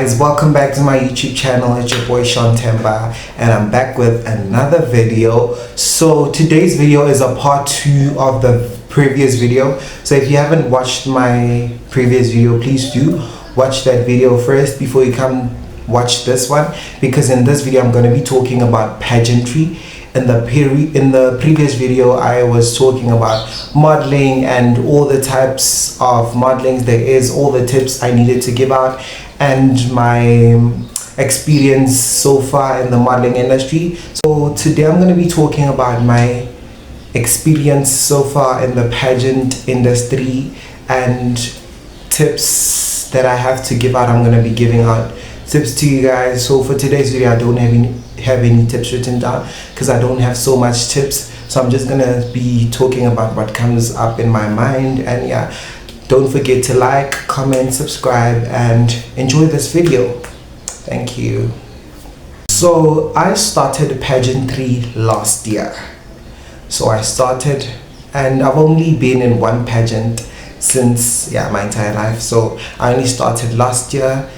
guys, welcome back to my YouTube channel. It's your boy Sean Temba and I'm back with another video. So today's video is a part 2 of the previous video. So if you haven't watched my previous video, please do watch that video first before you come watch this one, because in this video I'm going to be talking about pageantry. In the previous video I was talking about modeling and all the types of modeling there is, all the tips I needed to give out, and my experience so far in the modeling industry. So today I'm going to be talking about my experience so far in the pageant industry and tips that I have to give out. I'm going to be giving out tips to you guys. So for today's video I don't have any tips written down because I don't have so much tips, so I'm just gonna be talking about what comes up in my mind. And yeah, don't forget to like, comment, subscribe, and enjoy this video. Thank you. So I started pageantry last year. So I started, and I've only been in one pageant since my entire life. So I only started last year.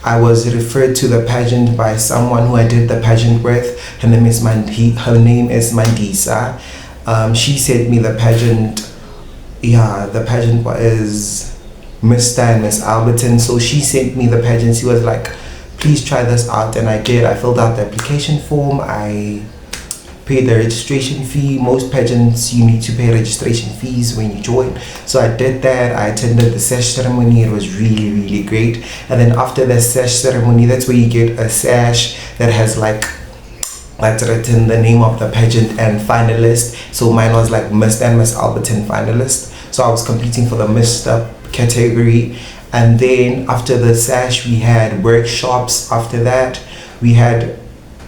I was referred to the pageant by someone who I did the pageant with. Her name is Mandisa. She sent me the pageant. Yeah, the pageant was Mr. and Miss Alberton. So she sent me the pageant. She was like, please try this out, and I did. I filled out the application form. I paid the registration fee. Most pageants you need to pay registration fees when you join, so I did that. I attended the sash ceremony. It was really great. And then after the sash ceremony, that's where you get a sash that has that's written the name of the pageant and finalist. So mine was like Mr. and Miss Alberton finalist, so I was competing for the Mr. category. And then after the sash we had workshops. After that we had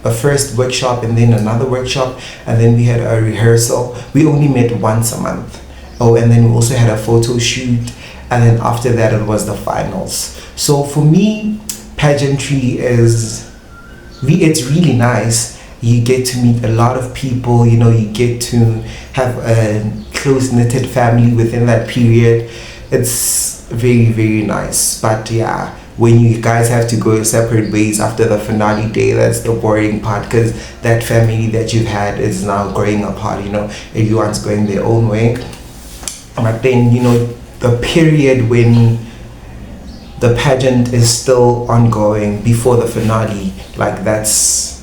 a first workshop and then another workshop, and then we had a rehearsal. We only met once a month. Oh, and then we also had a photo shoot, and then after that it was the finals. So for me, pageantry it's really nice. You get to meet a lot of people, you get to have a close-knitted family within that period. It's very nice. But yeah, when you guys have to go separate ways after the finale day, that's the boring part, because that family that you've had is now growing apart. Everyone's going their own way. But then the period when the pageant is still ongoing before the finale, that's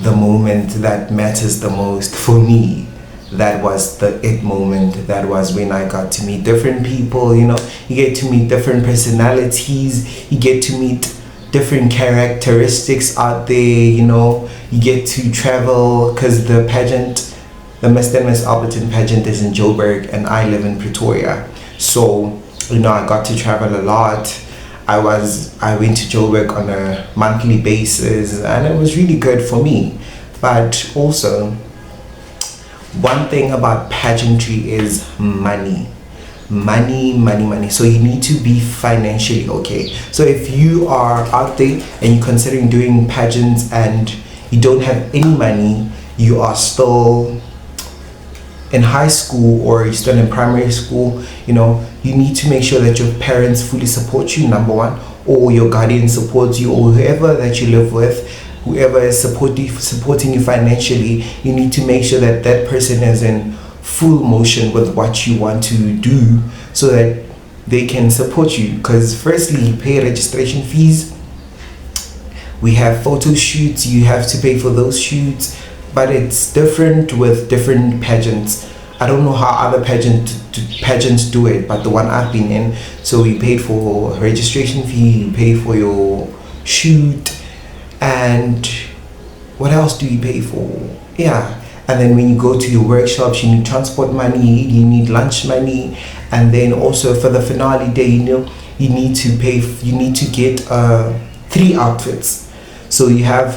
the moment that matters the most for me. That was the it moment. That was when I got to meet different people. You get to meet different personalities. You get to meet different characteristics out there. You get to travel, because the pageant, the Mr. and Miss Alberton pageant, is in Joburg and I live in Pretoria. So I got to travel a lot. I went to Joburg on a monthly basis, and it was really good for me. But also, one thing about pageantry is money. So you need to be financially okay. So if you are out there and you're considering doing pageants and you don't have any money, you are still in high school or you're still in primary school, you need to make sure that your parents fully support you, number one, or your guardian supports you, or whoever that you live with, whoever is supporting you financially. You need to make sure that that person is in full motion with what you want to do, so that they can support you. Because firstly, you pay registration fees. We have photo shoots. You have to pay for those shoots, but it's different with different pageants. I don't know how other pageants do it, but the one I've been in, so we paid for registration fee, you pay for your shoot, and what else do you pay for? And then when you go to your workshops, you need transport money, you need lunch money, and then also for the finale day, you need to get 3 outfits. So you have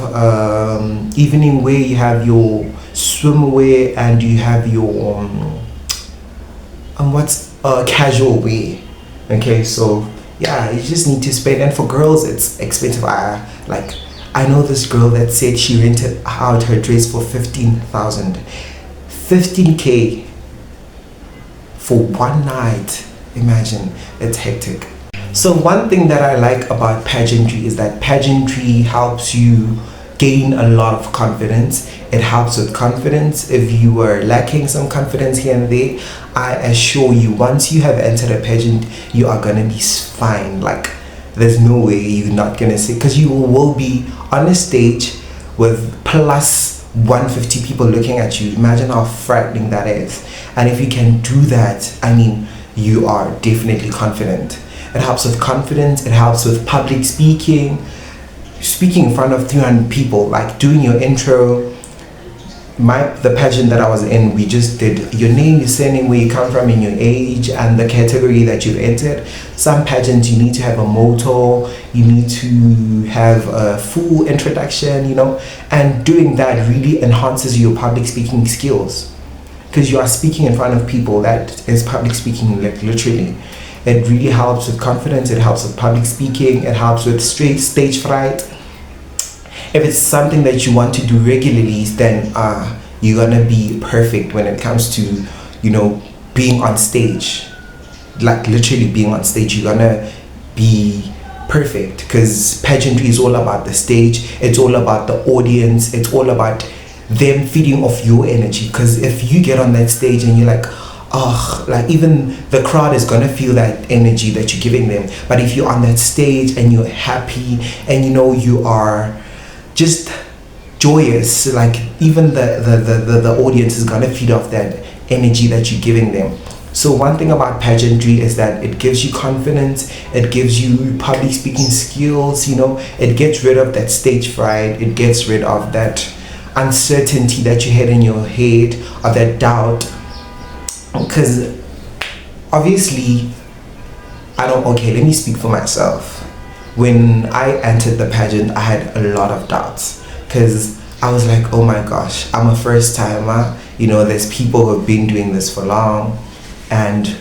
evening wear, you have your swimwear, and you have your casual wear. Okay, so yeah, you just need to spend. And for girls it's expensive. I know this girl that said she rented out her dress for 15,000. 15K for one night. Imagine, it's hectic. So one thing that I like about pageantry is that pageantry helps you gain a lot of confidence. It helps with confidence. If you were lacking some confidence here and there, I assure you, once you have entered a pageant, you are gonna be fine. Like, there's no way you're not gonna say, because you will be on a stage with plus 150 people looking at you. Imagine how frightening that is. And if you can do that, I mean, you are definitely confident. It helps with confidence. It helps with public speaking in front of 300 people, like doing your intro. The pageant that I was in, we just did your name, your surname, where you come from, and your age, and the category that you've entered. Some pageants you need to have a motto, you need to have a full introduction, and doing that really enhances your public speaking skills, because you are speaking in front of people. That is public speaking, like literally. It really helps with confidence. It helps with public speaking. It helps with stage fright. If it's something that you want to do regularly, then you're gonna be perfect when it comes to, being on stage. Like literally being on stage, you're gonna be perfect, because pageantry is all about the stage. It's all about the audience. It's all about them feeding off your energy. Because if you get on that stage and you're like, like even the crowd is gonna feel that energy that you're giving them. But if you're on that stage and you're happy and you are just joyous, like even the audience is gonna feed off that energy that you're giving them. So one thing about pageantry is that it gives you confidence, it gives you public speaking skills, it gets rid of that stage fright, it gets rid of that uncertainty that you had in your head, or that doubt. Because obviously, let me speak for myself. When I entered the pageant, I had a lot of doubts, because I was like, oh my gosh, I'm a first timer. There's people who have been doing this for long, and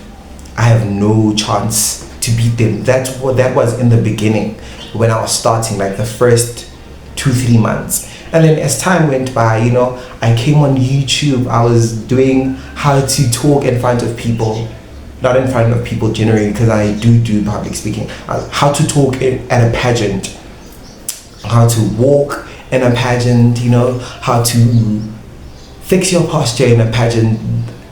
I have no chance to beat them. That was in the beginning, when I was starting, like the first 2-3 months. And then as time went by, I came on YouTube. I was doing how to talk in front of people. Not in front of people generally, because I do public speaking. How to talk at a pageant, how to walk in a pageant, how to fix your posture in a pageant.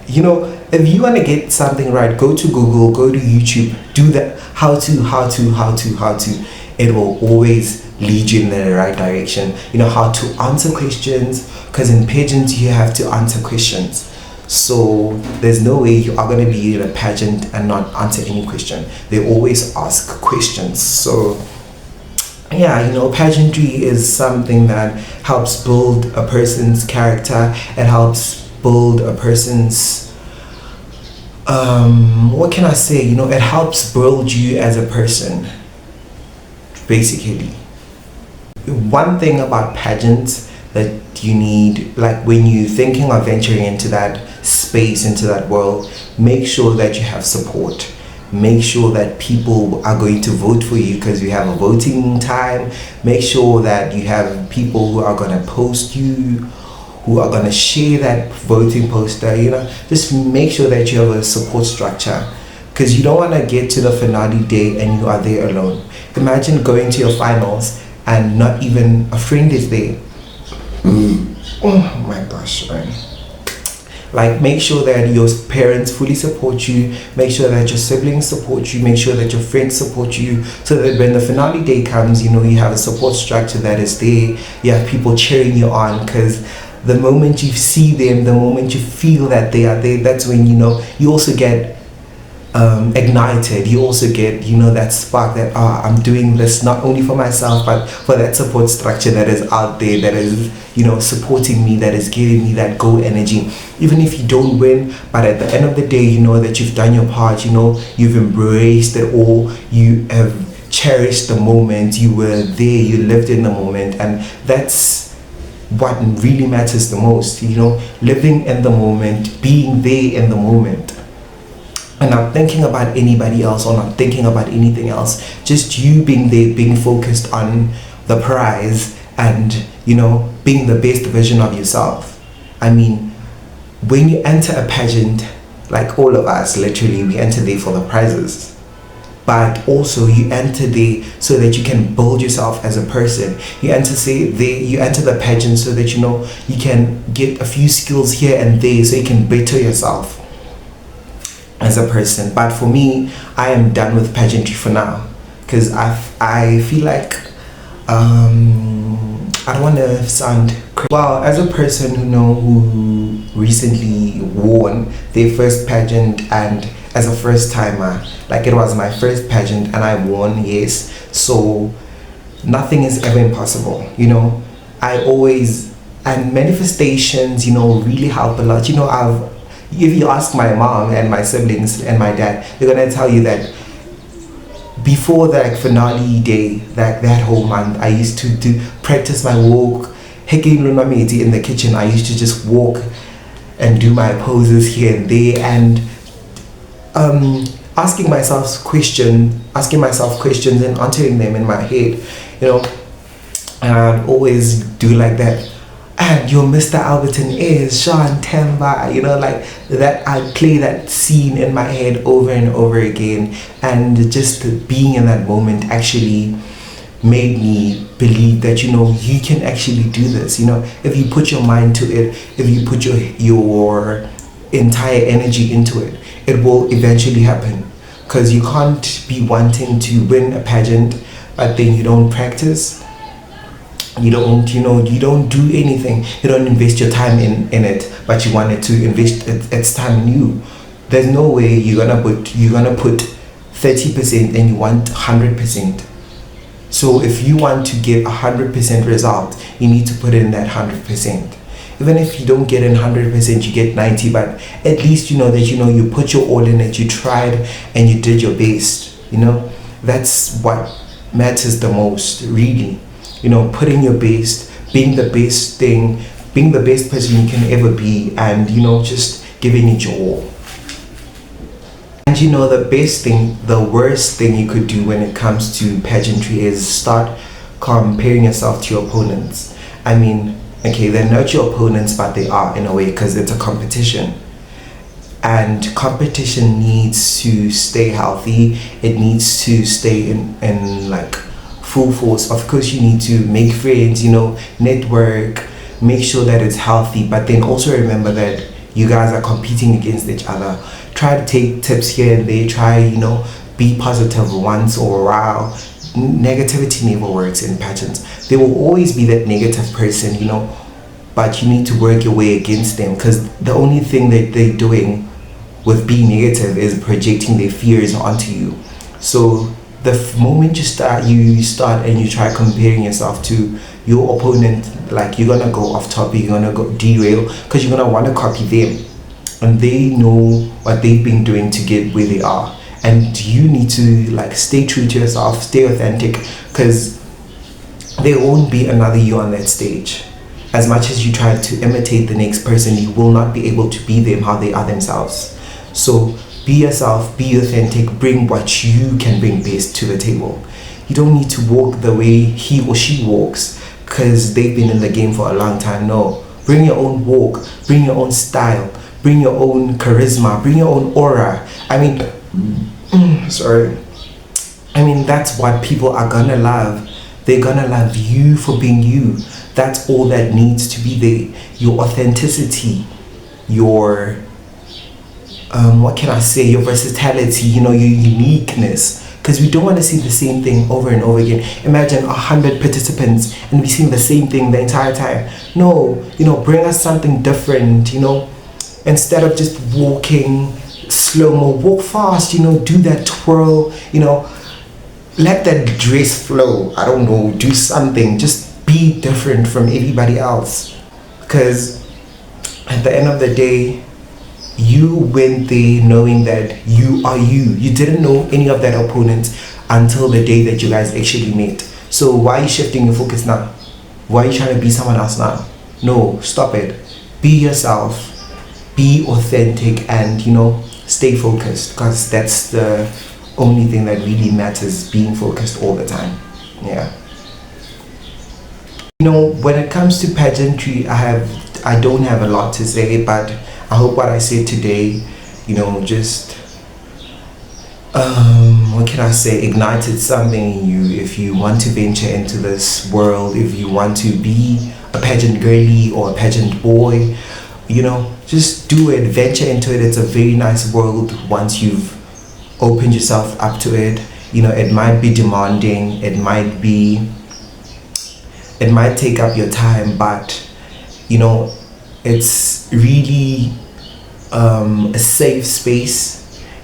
If you want to get something right, go to Google, go to YouTube, do that. How to. It will always lead you in the right direction. How to answer questions, because in pageants you have to answer questions. So there's no way you are going to be in a pageant and not answer any question. They always ask questions. So yeah, pageantry is something that helps build a person's character. It helps build a person's what can I say? It helps build you as a person, basically. One thing about pageants that you need, like when you're thinking of venturing into that space, into that world, make sure that you have support. Make sure that people are going to vote for you, because you have a voting time. Make sure that you have people who are going to post you, who are going to share that voting poster. Just make sure that you have a support structure, because you don't want to get to the finale day and you are there alone. Imagine going to your finals and not even a friend is there. Oh my gosh, man. Like, make sure that your parents fully support you, make sure that your siblings support you, make sure that your friends support you, so that when the finale day comes, you have a support structure that is there. You have people cheering you on, because the moment you see them, the moment you feel that they are there, that's when you also get ignited. You also get that spark that I'm doing this not only for myself, but for that support structure that is out there, that is supporting me, that is giving me that go energy. Even if you don't win, but at the end of the day, you know that you've done your part. You've embraced it all, you have cherished the moment, you were there, you lived in the moment, and that's what really matters the most. Living in the moment, being there in the moment, and not thinking about anybody else or not thinking about anything else. Just you being there, being focused on the prize, and being the best version of yourself. I mean, when you enter a pageant, like all of us, literally we enter there for the prizes, but also you enter there so that you can build yourself as a person. You enter the pageant so that you can get a few skills here and there so you can better yourself as a person. But for me, I am done with pageantry for now, because I feel like I don't want to sound well, as a person who recently won their first pageant, and as a first timer, like it was my first pageant and I won, yes. So nothing is ever impossible, I always, and manifestations, really help a lot. If you ask my mom and my siblings and my dad, they're gonna tell you that before the finale day, that whole month, I used to practice my walk. In the kitchen, I used to just walk and do my poses here and there, and asking myself questions and answering them in my head, and I'd always do like that. And your Mr. Alberton is Sean Temba, like that. I play that scene in my head over and over again, and just being in that moment actually made me believe that you can actually do this. If you put your mind to it, if you put your entire energy into it, it will eventually happen. Because you can't be wanting to win a pageant but then you don't practice, you don't do anything, you don't invest your time in it, but you wanted to invest its time in you. There's no way you're gonna put 30% and you want 100%. So if you want to get 100% result, you need to put in that 100%. Even if you don't get in 100%, you get 90%, but at least that you put your all in it, you tried and you did your best. That's what matters the most, really. Putting your best, being the best person you can ever be, and just giving it your all. And the worst thing you could do when it comes to pageantry is start comparing yourself to your opponents. I mean, okay, they're not your opponents, but they are in a way, because it's a competition. And competition needs to stay healthy. It needs to stay in like full force. Of course, you need to make friends, network, make sure that it's healthy, but then also remember that you guys are competing against each other. Try to take tips here and there. Try, be positive once or a while. Negativity never works in pageants. There will always be that negative person, but you need to work your way against them, because the only thing that they're doing with being negative is projecting their fears onto you. So the moment you start and you try comparing yourself to your opponent, like you're gonna go off topic, you're gonna go derail, because you're gonna want to copy them, and they know what they've been doing to get where they are. And you need to stay true to yourself, stay authentic, because there won't be another you on that stage. As much as you try to imitate the next person, you will not be able to be them how they are themselves. So be yourself, be authentic, bring what you can bring best to the table. You don't need to walk the way he or she walks because they've been in the game for a long time. No, bring your own walk, bring your own style, bring your own charisma, bring your own aura. That's what people are gonna love. They're gonna love you for being you. That's all that needs to be there. Your authenticity, your your versatility, your uniqueness. Because we don't want to see the same thing over and over again. Imagine 100 participants and we seeing the same thing the entire time. No, bring us something different. Instead of just walking slow-mo, walk fast. Do that twirl. Let that dress flow. I don't know, do something. Just be different from everybody else. Because at the end of the day, you went there knowing that you are you. You didn't know any of that opponent until the day that you guys actually met. So why are you shifting your focus now? Why are you trying to be someone else now? No, stop it. Be yourself. Be authentic and, stay focused, because that's the only thing that really matters, being focused all the time. Yeah. When it comes to pageantry, I don't have a lot to say, but I hope what I said today, just what can I say, ignited something in you. If you want to venture into this world, if you want to be a pageant girly or a pageant boy, you know, just do it, venture into it. It's a very nice world once you've opened yourself up to it. You know, it might be demanding, it might take up your time, but you know, it's really a safe space.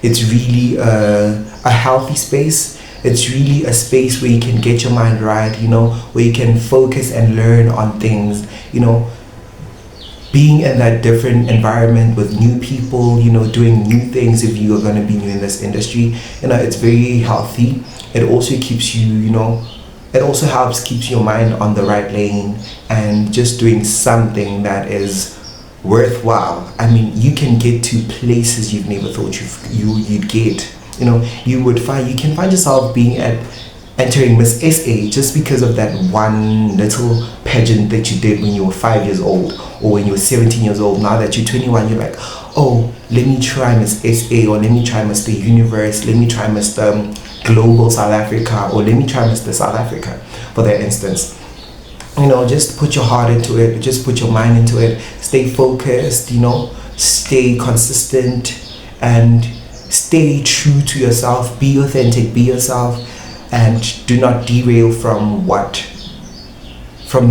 It's really a healthy space. It's really a space where you can get your mind right, you know, where you can focus and learn on things, you know, being in that different environment with new people, you know, doing new things. If you are going to be new in this industry, you know, it's very healthy. It also keeps you, you know, it also helps keeps your mind on the right lane and just doing something that is worthwhile. I mean, you can get to places you've never thought you'd get. You know, you can find yourself being entering Miss SA just because of that one little pageant that you did when you were 5 years old, or when you were 17 years old. Now that you're 21, you're like, oh, let me try Miss SA, or let me try Mr. Universe, let me try Mr. Global South Africa, or let me try Mr. South Africa, for that instance. You know, just put your heart into it, just put your mind into it, stay focused, you know, stay consistent, and stay true to yourself. Be authentic, be yourself, and do not derail from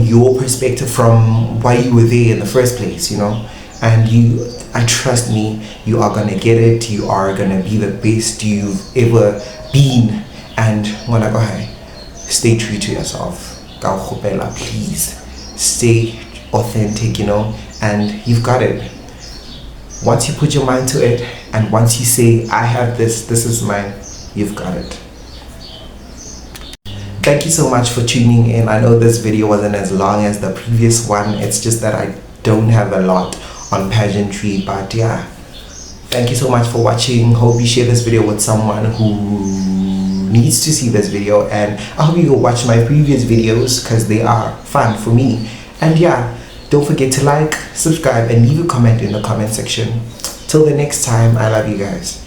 your perspective, from why you were there in the first place, you know. And I trust me, you are gonna get it. You are gonna be the best you've ever been. And when I go high, stay true to yourself. Please stay authentic, you know, and you've got it. Once you put your mind to it, and once you say, I have this is mine, you've got it. Thank you so much for tuning in. I know this video wasn't as long as the previous one. It's just that I don't have a lot on pageantry, but yeah, thank you so much for watching. Hope you share this video with someone who needs to see this video, and I hope you go watch my previous videos because they are fun for me. And yeah, don't forget to like, subscribe, and leave a comment in the comment section. Till the next time, I love you guys.